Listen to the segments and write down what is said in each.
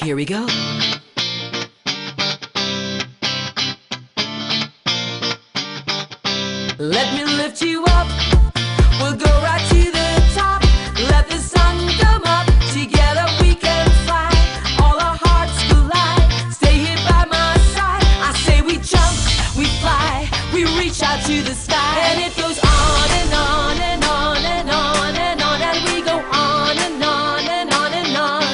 Here we go. Let me lift you up. We'll go right to the top. Let the sun come up. Together we can fly. All our hearts collide. Stay here by my side. I say we jump, we fly, we reach out to the sky. And it goes on and on and on and on and on. And we go on and on and on and on.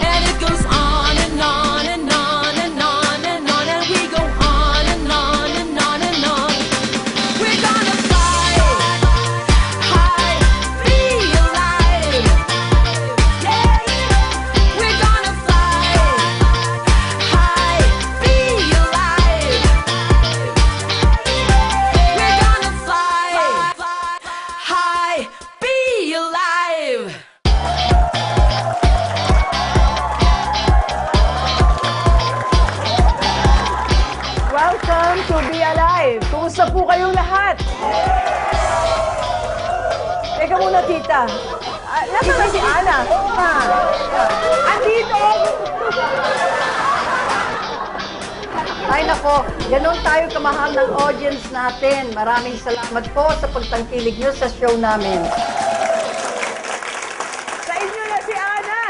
And it goes on and on and on and on and on. And we go on and on and on and on. We're gonna fly high, be alive. Yeah, we're gonna fly high, be alive. We're gonna fly high, be alive. Welcome to Be Alive! Kumusta po kayong lahat? Teka muna, tita. Nasaan na si Ana? Andito! Ay nako, ganon tayo kamahal ng audience natin. Maraming salamat po sa pagtangkilig nyo sa show namin. Sa inyo na si Ana!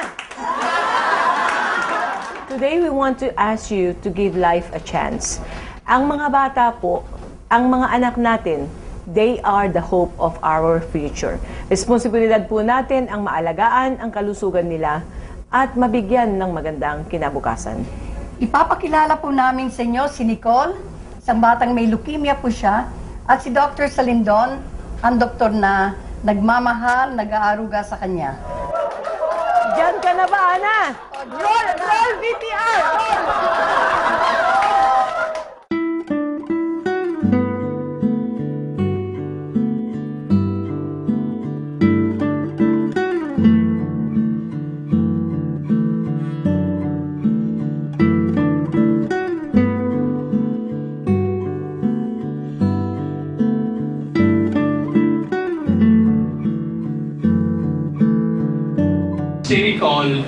Today, we want to ask you to give life a chance. Ang mga bata po, ang mga anak natin, they are the hope of our future. Responsibilidad po natin ang maalagaan ang kalusugan nila at mabigyan ng magandang kinabukasan. Ipapakilala po namin sa inyo si Nicole, isang batang may leukemia po siya, at si Dr. Salindon, ang doktor na nagmamahal, nag-aaruga sa kanya. Diyan ka na ba, Ana? Roll VTR! Roll! Nicole,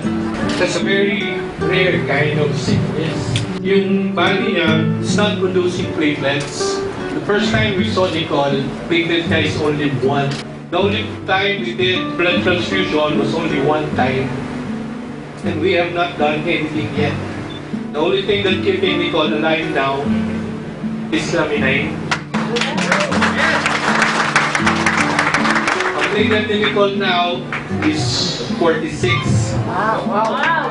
that's a very rare kind of sickness. Yung body niya is not producing platelets. The first time we saw Nicole, platelet niya is only one. The only time we did blood transfusion was only one time. And we have not done anything yet. The only thing that keeping Nicole alive now is laminine. Ang platelet ni Nicole now is 46. Wow!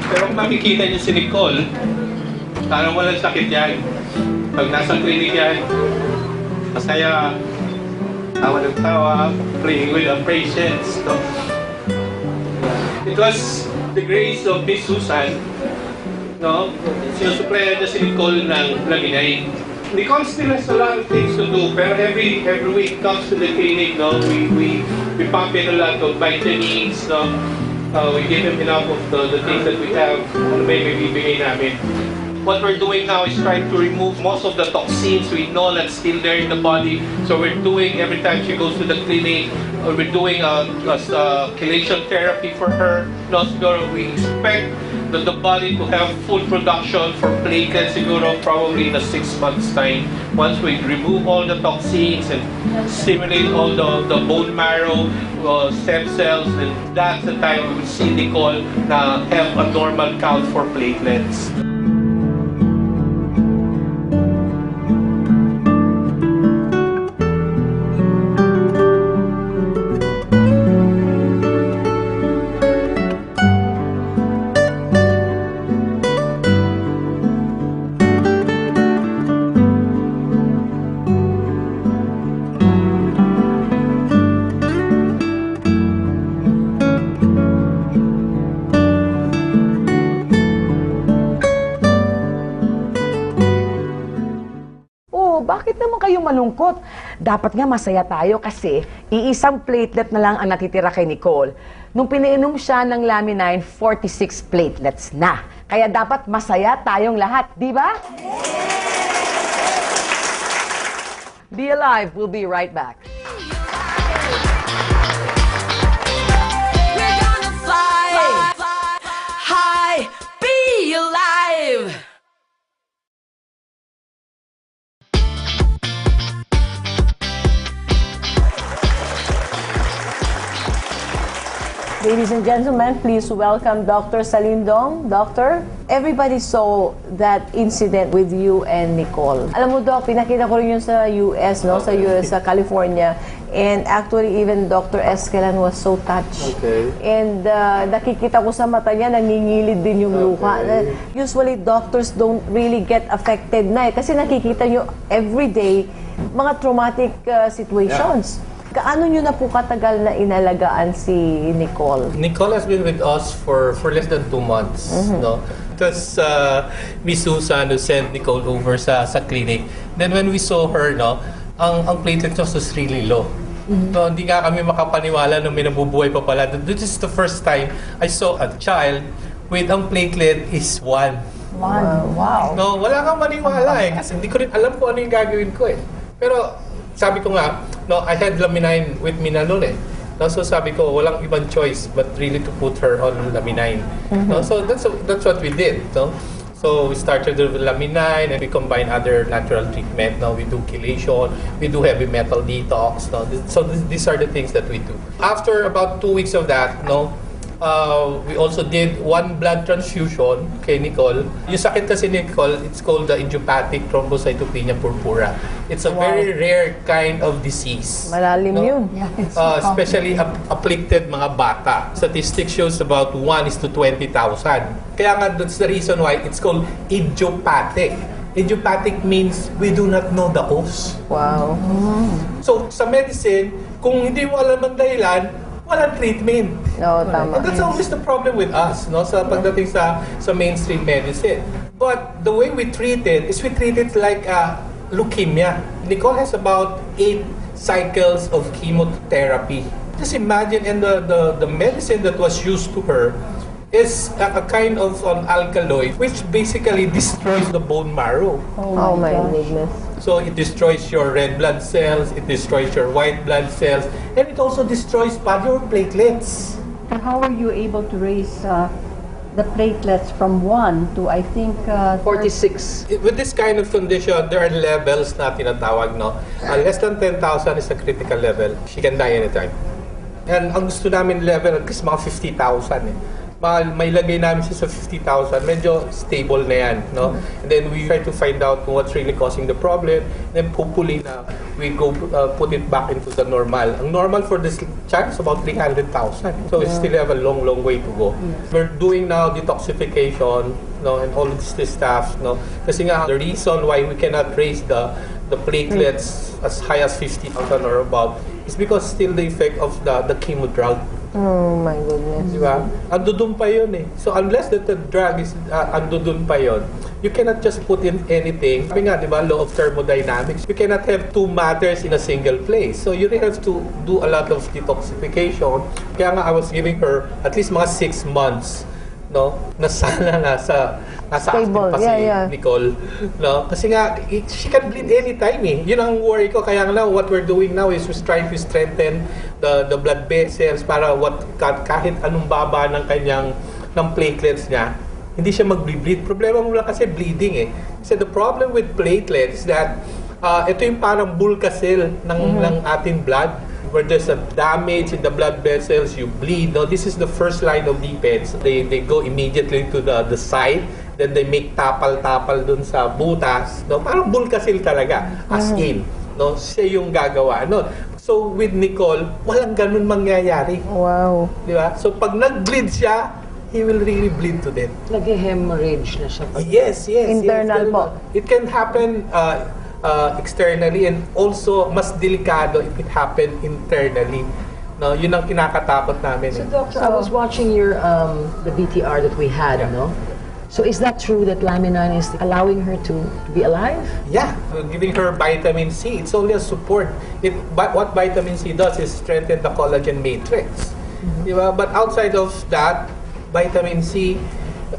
Pero kung makikita niyo si Nicole, parang walang sakit yan. Pag nasa clinic yan, masaya, tawa ng tawa, playing with the patients. No? It was the grace of Miss Susan, no? Sinusuplayan niya si Nicole ng laminay. Nicole still has a lot of things to do, pero every week comes to the clinic, no? We pump in a lot of vitamins, no? We give him enough of the things that we have, ano may bibigay namin. What we're doing now is trying to remove most of the toxins we know that's still there in the body. So we're doing, every time she goes to the clinic, we're doing a chelation therapy for her. No, siguro we expect that the body to have full production for platelets siguro probably in a 6 months time. Once we remove all the toxins and stimulate all the bone marrow, stem cells, and that's the time we will see Nicole na have a normal count for platelets. Bakit naman kayo malungkot? Dapat nga masaya tayo kasi iisang platelet na lang ang natitira kay Nicole. Nung pinainom siya ng laminine, 46 platelets na. Kaya dapat masaya tayong lahat, di ba? Be Alive, we'll be right back. We're gonna fly Ladies and gentlemen, please welcome Dr. Salindong. Doctor, everybody saw that incident with you and Nicole. Alam mo, Doc, pinakita ko rin yun sa US, no? Sa US, sa California. And actually, even Dr. Escalan was so touched. Okay. And nakikita ko sa mata niya, nangingilid din yung luha. Usually, doctors don't really get affected na kasi nakikita nyo everyday mga traumatic situations. Kaano nyo na po katagal na inalagaan si Nicole? Nicole has been with us for less than 2 months, no? Because Miss Susan who sent Nicole over sa clinic. Then when we saw her, no, ang platelet was really low. No, hindi nga kami makapaniwala na may nabubuhay pa pala. This is the first time I saw a child with ang platelet is 1. Wow. No, wala kang maniwala kasi hindi ko rin alam kung ano yung gagawin ko Pero sabi ko nga, no, I had Laminine with me na noon No, so sabi ko, walang ibang choice but really to put her on Laminine. No, so that's what we did. No? So we started with Laminine and we combine other natural treatment. No, we do chelation, we do heavy metal detox. No, so these are the things that we do. After about 2 weeks of that, no, we also did 1 blood transfusion kay Nicole. Yung sakit kasi ni Nicole, it's called the idiopathic thrombocytopenia purpura. It's a very rare kind of disease. Malalim yun. Yeah, it's Especially afflicted mga bata. Statistics shows about 1 is to 20,000. Kaya nga, that's the reason why it's called idiopathic. Idiopathic means we do not know the cause. Wow. So, sa medicine, kung hindi mo alam ang dahilan, walang treatment. No, tama. And that's always the problem with us, no, sa pagdating sa mainstream medicine. But the way we treat it is we treat it like leukemia. Nicole has about 8 cycles of chemotherapy. Just imagine, and the medicine that was used to her is a kind of an alkaloid which basically destroys the bone marrow. Oh my goodness. So it destroys your red blood cells, it destroys your white blood cells, and it also destroys your platelets. And how were you able to raise the platelets from 1 to, I think, 46. With this kind of condition, there are levels na tinatawag, no? Less than 10,000 is a critical level. She can die anytime. And ang gusto namin level, at least mga 50,000 May lagay namin siya sa 50,000, medyo stable na yan, no? And then we try to find out what's really causing the problem, and then hopefully na we go put it back into the normal. Ang normal for this child is about 300,000. So we still have a long way to go. We're doing now detoxification, no, and all of this stuff, no? Kasi nga, the reason why we cannot raise the platelets as high as 50,000 or above is because still the effect of the chemo drug. Oh my goodness. Di ba? Andudun pa yun So unless that the drug is andudun pa yun, you cannot just put in anything. Sabi nga, di ba, law of thermodynamics, you cannot have 2 matters in a single place. So you really have to do a lot of detoxification. Kaya nga, I was giving her at least mga 6 months, no? Na sana nasa Stable. active pa si Nicole, no? Kasi nga, she can bleed anytime Yun ang worry ko. Kaya nga what we're doing now is we're trying to strengthen the blood vessels para kahit anong baba ng platelets niya, hindi siya mag-bleed. Problema mo lang kasi bleeding Kasi the problem with platelets is that ito yung parang Bulcacel ng ating blood. Where there's a damage in the blood vessels, you bleed. No, this is the first line of defense. They go immediately to the side, then they make tapal-tapal dun sa butas. No, parang Bulcacil talaga, as in. No, siya yung gagawa. No, so with Nicole, walang ganun mangyayari. Wow. Di ba? So pag nag-bleed siya, he will really bleed to death. Nag-hemorrhage na siya. Yes. Internal po. It can happen externally, and also mas delikado if it happen internally. No, yun ang kinakatakot namin. So doctor, I was watching your the BTR that we had, no? So is that true that Laminine is allowing her to be alive? Yeah, so giving her vitamin C. It's only a support. What vitamin C does is strengthen the collagen matrix. Diba? But outside of that, vitamin C,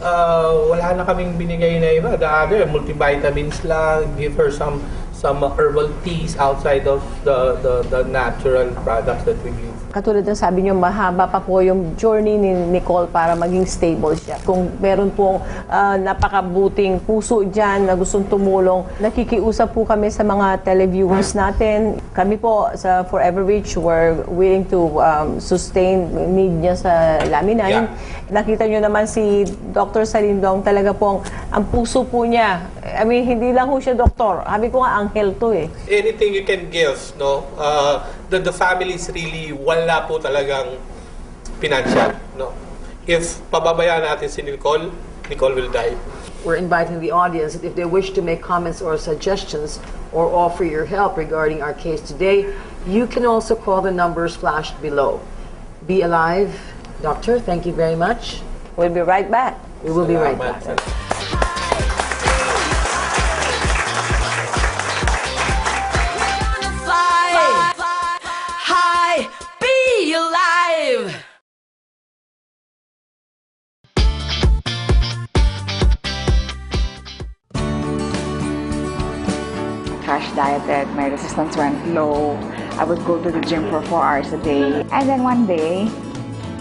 wala na kaming binigay na iba. The other, multivitamins lang, give her some some herbal teas outside of the natural products that we use. Katulad ng sabi niyo, mahaba pa po yung journey ni Nicole para maging stable siya. Kung meron pong napakabuting puso dyan na gustong tumulong, nakikiusap po kami sa mga televiewers natin. Kami po sa Forever Rich, we're willing to sustain need niya sa Laminine. Yeah. Nakita niyo naman si Dr. Salindong, talaga pong ang puso po niya. I mean, hindi lang po siya doktor. Sabi ko nga, anghel to eh. Anything you can give, no? The family is really wala po talagang financial, no? If pababayaan natin si Nicole, Nicole will die. We're inviting the audience that if they wish to make comments or suggestions or offer your help regarding our case today, you can also call the numbers flashed below. Be alive. Doctor, thank you very much. We'll be right back. We will be right back. Salamat. Fly high, be alive. Crash dieted, my resistance went low. I would go to the gym for 4 hours a day. And then one day,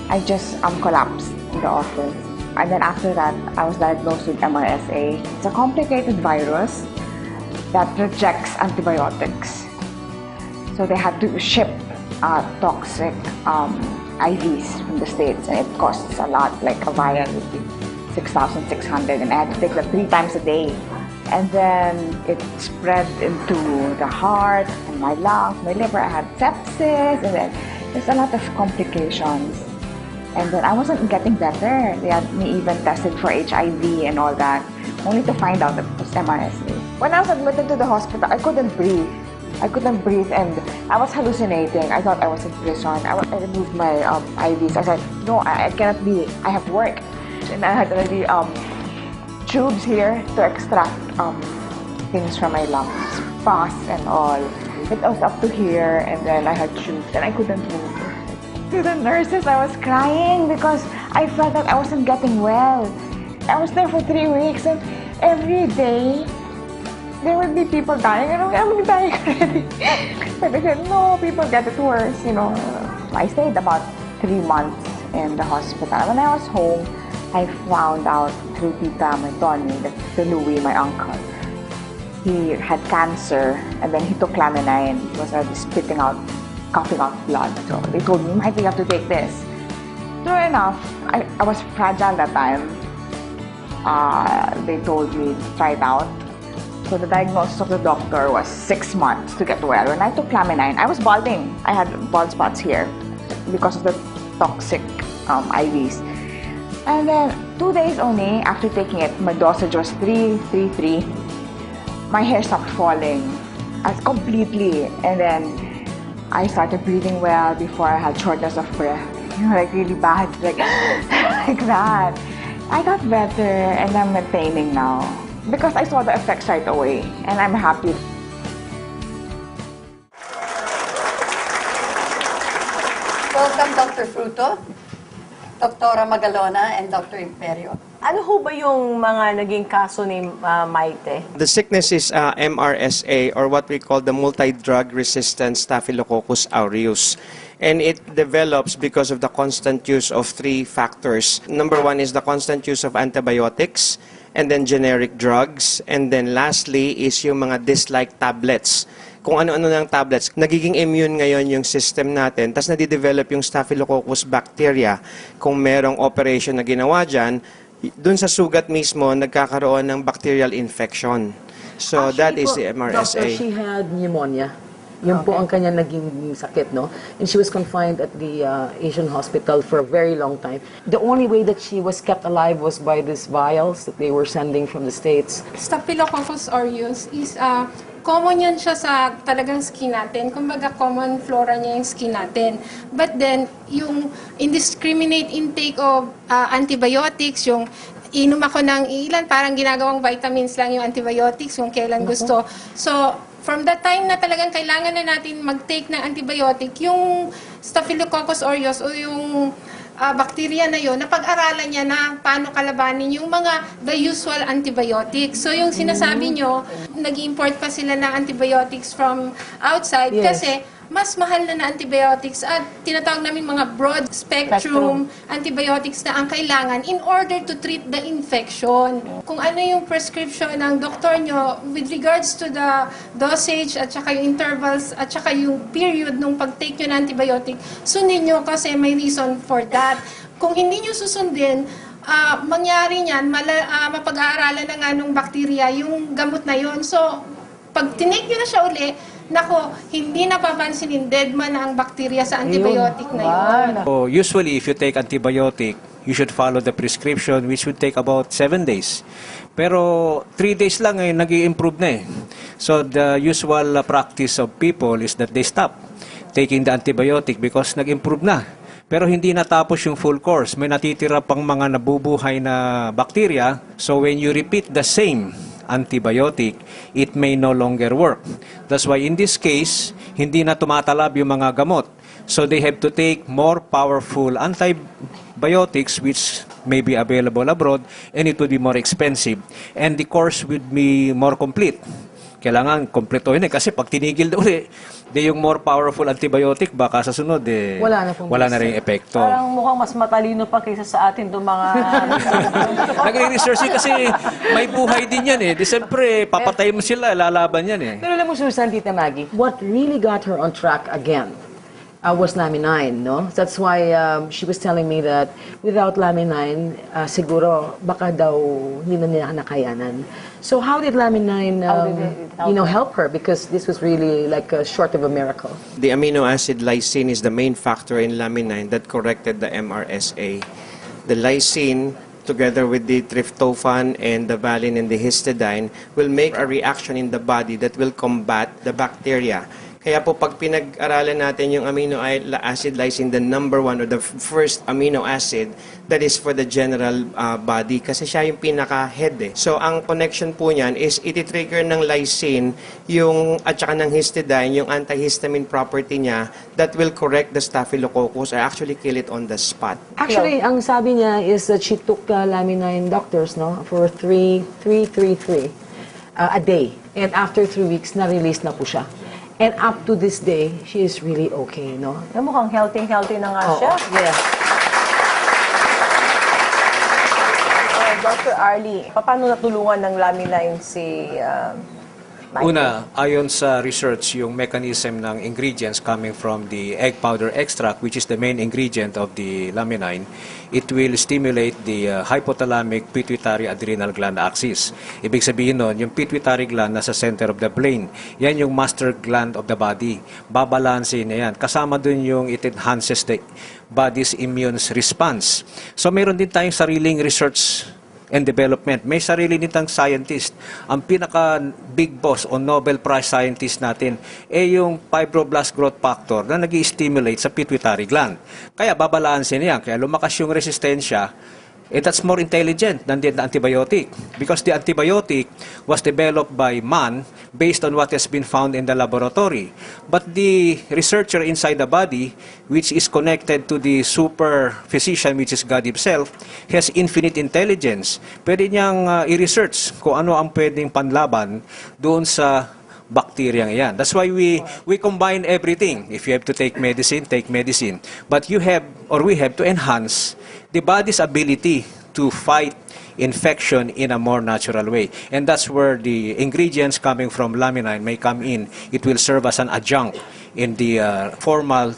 I just collapsed in the office. And then after that, I was diagnosed with MRSA. It's a complicated virus that rejects antibiotics. So they had to ship toxic IVs from the States, and it costs a lot, like a vial would be 6,600, and I had to take that 3 times a day. And then it spread into the heart and my lungs, my liver. I had sepsis, and then there's a lot of complications. And then I wasn't getting better. They had me even tested for HIV and all that, only to find out that it was MRSA. When I was admitted to the hospital, I couldn't breathe. I couldn't breathe, and I was hallucinating. I thought I was in prison. I removed my IVs. I said, no, I cannot be. I have work. And I had already tubes here to extract things from my lungs, pus and all. It was up to here, and then I had tubes, and I couldn't move. To the nurses, I was crying because I felt that I wasn't getting well. I was there for 3 weeks, and every day there would be people dying, and I'm dying already. But they said, no, people get it worse, you know. I stayed about 3 months in the hospital. When I was home, I found out through Tita Tony, the Louie, my uncle. He had cancer, and then he took Laminine. He was already spitting out, coughing out blood. So they told me, I think you have to take this. True enough, I was fragile that time. They told me to try it out. So the diagnosis of the doctor was 6 months to get well. When I took Laminine, I was balding. I had bald spots here because of the toxic IVs. And then 2 days only after taking it, my dosage was 3. My hair stopped falling completely, and then I started breathing well before I had shortness of breath. You know, like really bad, like like that. I got better, and I'm maintaining now because I saw the effects right away, and I'm happy. Welcome, Dr. Fruto, Dr. Magalona, and Dr. Imperio. Ano ho ba yung mga naging kaso ni Maite? The sickness is MRSA, or what we call the multi-drug resistant Staphylococcus aureus. And it develops because of the constant use of 3 factors. Number 1 is the constant use of antibiotics, and then generic drugs, and then lastly is yung mga dislike tablets. Kung ano-ano ng tablets, nagiging immune ngayon yung system natin, tas nadidevelop yung Staphylococcus bacteria. Kung merong operation na ginawa dyan, dun sa sugat mismo, nagkakaroon ng bacterial infection. So Actually that is po, the MRSA. Doctor, she had pneumonia. Yun po ang kanya naging sakit, no? And she was confined at the Asian hospital for a very long time. The only way that she was kept alive was by these vials that they were sending from the States. Staphylococcus aureus is common yan siya sa talagang skin natin. Kumbaga, common flora niya yung skin natin. But then, yung indiscriminate intake of antibiotics, yung inom ako ng ilan, parang ginagawang vitamins lang yung antibiotics, yung kailan gusto. So, from that time na talagang kailangan na natin mag-take ng antibiotic, yung Staphylococcus aureus o yung bacteria na yon, napag-aralan niya na paano kalabanin yung the usual antibiotics. So yung sinasabi nyo, nag-import pa sila ng antibiotics from outside Yes. kasi mas mahal na antibiotics at tinatawag namin mga broad spectrum antibiotics na ang kailangan in order to treat the infection. Kung ano yung prescription ng doktor nyo with regards to the dosage at saka yung intervals at saka yung period nung pag-take nyo ng antibiotic, sundin nyo kasi may reason for that. Kung hindi nyo susundin, mangyari niyan, mapag-aaralan na nga nung bakterya yung gamot na yon. So, pag tinake nyo na siya uli, nako, hindi napapansinin dead man na ang bakterya sa antibiotic na yun. So usually, if you take antibiotic, you should follow the prescription, which would take about 7 days. Pero 3 days lang ay nag-i-improve na eh. So the usual practice of people is that they stop taking the antibiotic because nag-improve na. Pero hindi natapos yung full course. May natitira pang mga nabubuhay na bacteria. So when you repeat the same antibiotic, it may no longer work. That's why in this case, hindi na tumatalab yung mga gamot. So they have to take more powerful antibiotics which may be available abroad and it would be more expensive. And the course would be more complete. Kailangan kompletuhin kasi pag tinigil na uli, yung more powerful antibiotic, baka sa sunod, wala na rin epekto. Parang mukhang mas matalino pa kaysa sa atin itong mga... Nagre-research kasi may buhay din yan eh. Di siyempre, papatay mo sila, lalaban yan eh. Pero alam mo, Susan, Tita Maggie, what really got her on track again was Laminine, no? That's why she was telling me that without Laminine, siguro baka daw hindi na nila nakayanan. So how did Laminine, help her? Because this was really like a short of a miracle. The amino acid lysine is the main factor in laminine that corrected the MRSA. The lysine, together with the tryptophan and the valine and the histidine, will make a reaction in the body that will combat the bacteria. Kaya po pag pinag-aralan natin yung amino acid lysine, the number one or the first amino acid, that is for the general body kasi siya yung pinaka-head eh. So ang connection po niyan is iti-trigger ng lysine yung at saka ng histidine, yung antihistamine property niya that will correct the staphylococcus or actually kill it on the spot. Actually, ang sabi niya is that she took Laminine doctors, no, for 3 a day. And after 3 weeks, na-release na po siya. And up to this day, she is really okay, no? Mukhang healthy na nga siya. Yeah. Dr. Arlie, paano natulungan ng Laminine si Michael? Una, ayon sa research, yung mechanism ng ingredients coming from the egg powder extract, which is the main ingredient of the Laminine, it will stimulate the hypothalamic pituitary adrenal gland axis. Ibig sabihin nun, yung pituitary gland nasa center of the brain. Yan yung master gland of the body. Babalansin na yan. Kasama dun yung it enhances the body's immune response. So mayroon din tayong sariling research and development. May sarili nitang scientist. Ang pinaka big boss o Nobel Prize scientist natin yung fibroblast growth factor na nag-i-stimulate sa pituitary gland. Kaya babalansin niya. Kaya lumakas yung resistensya. That's more intelligent than the antibiotic because the antibiotic was developed by man based on what has been found in the laboratory. But the researcher inside the body, which is connected to the super physician, which is God himself, has infinite intelligence. Pwede niyang i-research kung ano ang pwedeng panlaban doon sa bacteria yan. That's why we combine everything. If you have to take medicine, take medicine. But we have to enhance the body's ability to fight infection in a more natural way. And that's where the ingredients coming from Laminine may come in. It will serve as an adjunct in the formal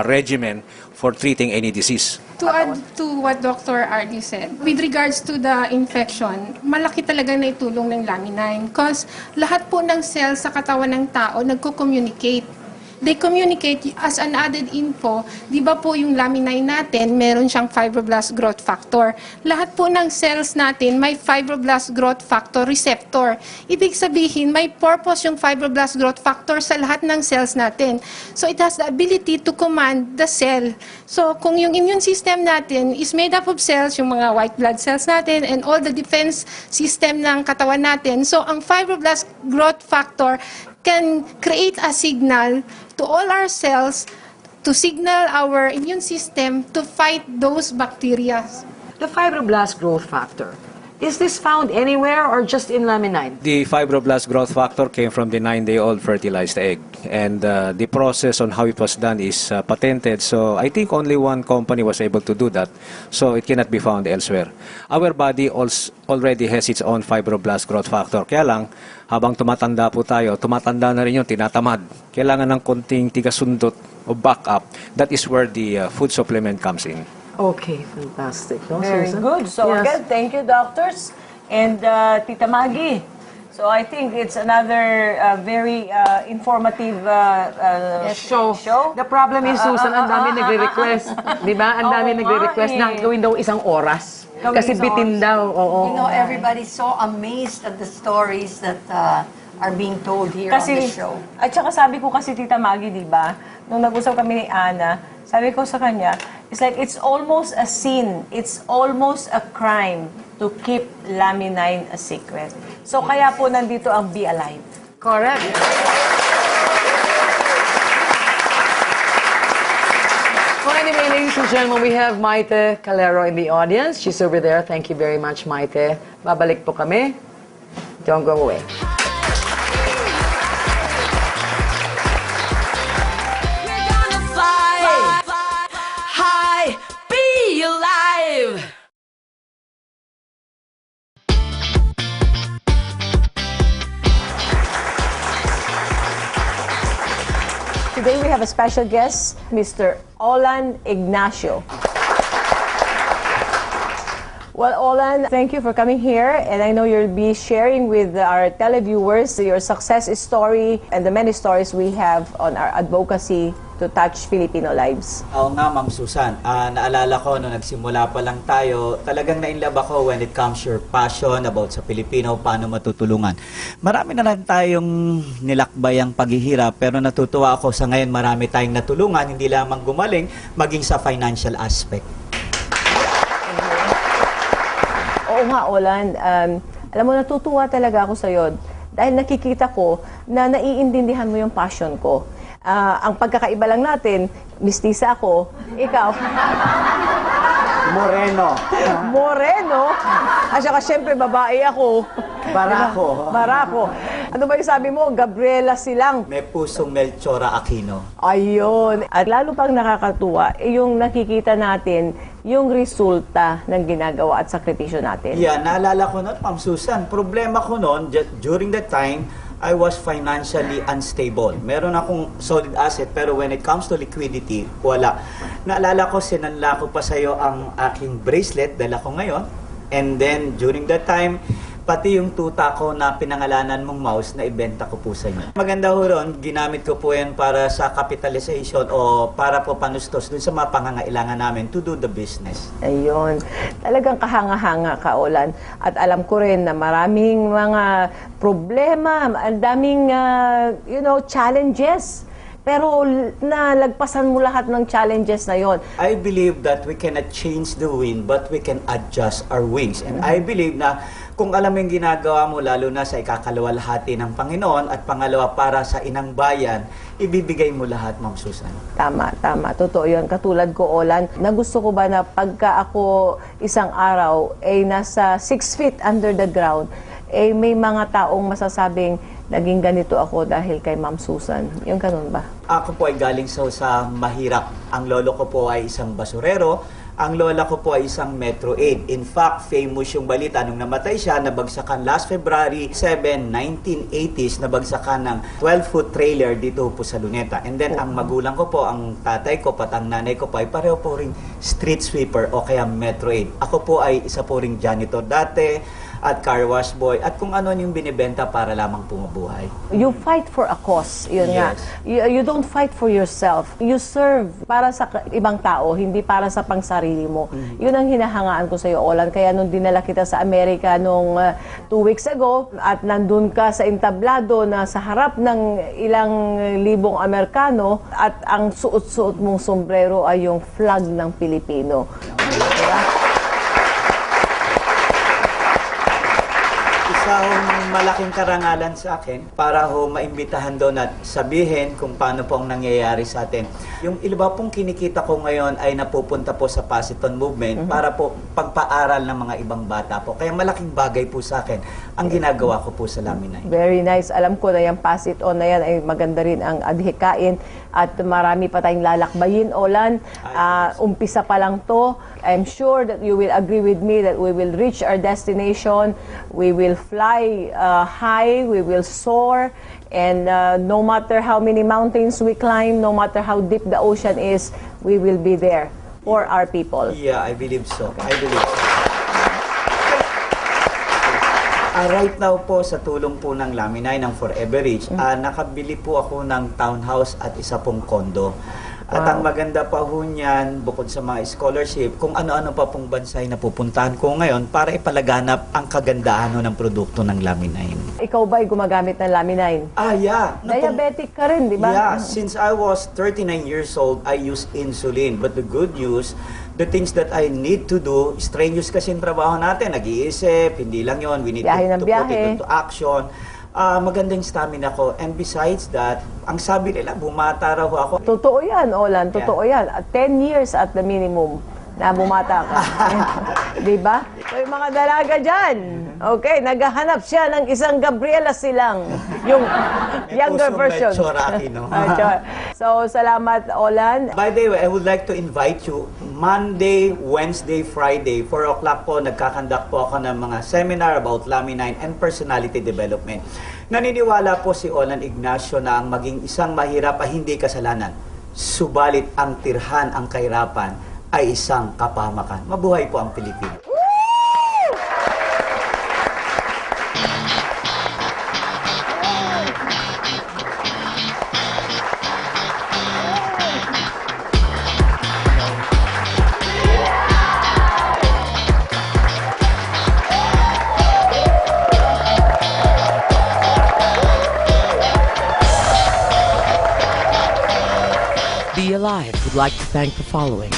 regimen for treating any disease. To add to what Dr. Arlie said, with regards to the infection, malaki talaga na itulong ng Laminine because lahat po ng cells sa katawan ng tao nagko-communicate. They communicate as an added info. Di ba po yung Laminine natin, meron siyang fibroblast growth factor. Lahat po ng cells natin may fibroblast growth factor receptor. Ibig sabihin, may purpose yung fibroblast growth factor sa lahat ng cells natin. So it has the ability to command the cell. So kung yung immune system natin is made up of cells, yung mga white blood cells natin and all the defense system ng katawan natin, so ang fibroblast growth factor can create a signal to all our cells to signal our immune system to fight those bacteria. The fibroblast growth factor, is this found anywhere or just in laminine? The fibroblast growth factor came from the 9-day-old fertilized egg. And the process on how it was done is patented. So I think only one company was able to do that. So it cannot be found elsewhere. Our body already has its own fibroblast growth factor. Kaya lang, habang tumatanda po tayo, tumatanda na rin yung tinatamad. Kailangan ng konting tigasundot o backup. That is where the food supplement comes in. Okay, fantastic. No, Very Susan? good. So Yes. again, thank you, doctors. And Tita Maggie. So I think it's another very informative Show. The problem is, Susan, ang dami nagre-request. Di ba? Ang dami Oo nagre-request nga na eh. gawin daw isang oras. Gawin Kasi isang bitin oras. daw. Oo. You know, everybody's so amazed at the stories that are being told here on the show. At saka sabi ko kasi, Tita Maggie, di ba, nung nag-usap kami ni Ana, sabi ko sa kanya, it's like, it's almost a sin, it's almost a crime to keep laminine a secret. So kaya po nandito ang Be Alive. Correct. Well, anyway, ladies and gentlemen, we have Maite Calero in the audience. She's over there. Thank you very much, Maite. Babalik po kami. Don't go away. We're gonna fly high, be alive. Today we have a special guest, Mr. Olan Ignacio. Well, Olan, thank you for coming here, and I know you'll be sharing with our televiewers your success story and the many stories we have on our advocacy to touch Filipino lives. Oo nga, Ma'am Susan. Naalala ko, nung nagsimula pa lang tayo, talagang na-inlove ako when it comes your passion about sa Pilipino, paano matutulungan. Marami na lang tayong nilakbayang paghihirap, pero natutuwa ako sa ngayon marami tayong natulungan, hindi lamang gumaling, maging sa financial aspect. Oo nga, Olan. Alam mo, natutuwa talaga ako sa'yo dahil nakikita ko na naiintindihan mo yung passion ko. Ang pagkakaiba lang natin, mistisa ako, ikaw. Moreno. Moreno? At saka syempre, babae ako. Barako. Barako. Ano ba yung sabi mo? Gabriela Silang. May pusong Melchora Aquino. Ayun. At lalo pang nakakatuwa, yung nakikita natin, yung resulta ng ginagawa at sakripisyo natin. Yeah, naalala ko noon, Ma'am Susan, problema ko noon, during that time, I was financially unstable. Meron akong solid asset, pero when it comes to liquidity, wala. Naalala ko, sinanla ko pa sa'yo ang aking bracelet, dala ko ngayon. And then, during that time, pati yung tuta ko na pinangalanan mong mouse na ibenta ko po sa inyo. Maganda ho ron, ginamit ko po yan para sa capitalization o para po panustos dun sa mga pangangailangan namin to do the business. Ayun. Talagang kahanga-hanga ka, Olan. At alam ko rin na maraming mga problema, ang daming, challenges. Pero nalagpasan mo lahat ng challenges na yon. I believe that we cannot change the wind, but we can adjust our wings. And I believe na kung alam mo yung ginagawa mo, lalo na sa ikakaluwalhati ng Panginoon, at pangalawa para sa inang bayan, ibibigay mo lahat, Ma'am Susan. Tama, tama. Totoo yun. Katulad ko, Olan, na gusto ko ba na pagka ako isang araw ay nasa 6 feet under the ground, may mga taong masasabing, naging ganito ako dahil kay Ma'am Susan. Yung ganun ba? Ako po ay galing sa mahirap. Ang lolo ko po ay isang basurero. Ang lola ko po ay isang Metro 8. In fact, famous yung balita nung namatay siya, nabagsakan last February 7, 1980s, nabagsakan ng 12-foot trailer dito po sa Luneta. And then, ang magulang ko po, ang tatay ko, patang nanay ko po, ay pareho po ring street sweeper o kaya Metro 8. Ako po ay isa po ring janitor dati, at car wash boy, at kung ano yung binibenta para lamang pumubuhay. You fight for a cause. Yun nga. Yes. You don't fight for yourself. You serve para sa ibang tao, hindi para sa pangsarili mo. Yun ang hinahangaan ko sa iyo, Olan. Kaya nung dinala kita sa Amerika nung 2 weeks ago, at nandun ka sa entablado na sa harap ng ilang libong Amerikano, at ang suot-suot mong sombrero ay yung flag ng Pilipino. Diba? Isa Isa hong malaking karangalan sa akin para ho maimbitahan doon at sabihin kung paano po ang nangyayari sa atin. Yung iba pong kinikita ko ngayon ay napupunta po sa Pasiton Movement para po pagpaaral ng mga ibang bata po. Kaya malaking bagay po sa akin ang ginagawa ko po sa Laminay. Very nice. Alam ko na yung pass it on na yan ay maganda rin ang adhikain at marami pa tayong lalakbayin, Olan. Umpisa pa lang to. I'm sure that you will agree with me that we will reach our destination. We will fly high. We will soar. And no matter how many mountains we climb, no matter how deep the ocean is, we will be there for our people. Yeah, I believe so. I believe so. Right now po, sa tulong po ng Laminay ng Forever Rich, nakabili po ako ng townhouse at isa pong condo. At ang maganda pa ho niyan, bukod sa mga scholarship, kung ano-ano pa pong bansay na pupuntahan ko ngayon para ipalaganap ang kagandahan ho ng produkto ng Laminay. Ikaw ba ay gumagamit ng Laminine? Yeah. Diabetic ka rin, di ba? Yeah, since I was 39 years old, I use insulin. But the good news, the things that I need to do, strenuous kasi yung trabaho natin, nag-iisip, hindi lang yon, we need to put it into action. Magandang stamina ko. And besides that, ang sabi nila, bumata raw ako. Totoo yan, Olan. Totoo yan. 10 years at the minimum na bumata ka. Di ba? So, yung mga dalaga dyan, okay, naghahanap siya ng isang Gabriela Silang, yung younger version. So, salamat, Olan. By the way, I would like to invite you, Monday, Wednesday, Friday, 4 o'clock po, nagkakandak po ako ng mga seminar about Laminine and personality development. Naniniwala po si Olan Ignacio na ang maging isang mahirap ay hindi kasalanan. Subalit ang tirhan, ang kahirapan, ay isang kapahamakan. Mabuhay po ang Pilipino. Be Alive would like to thank the following: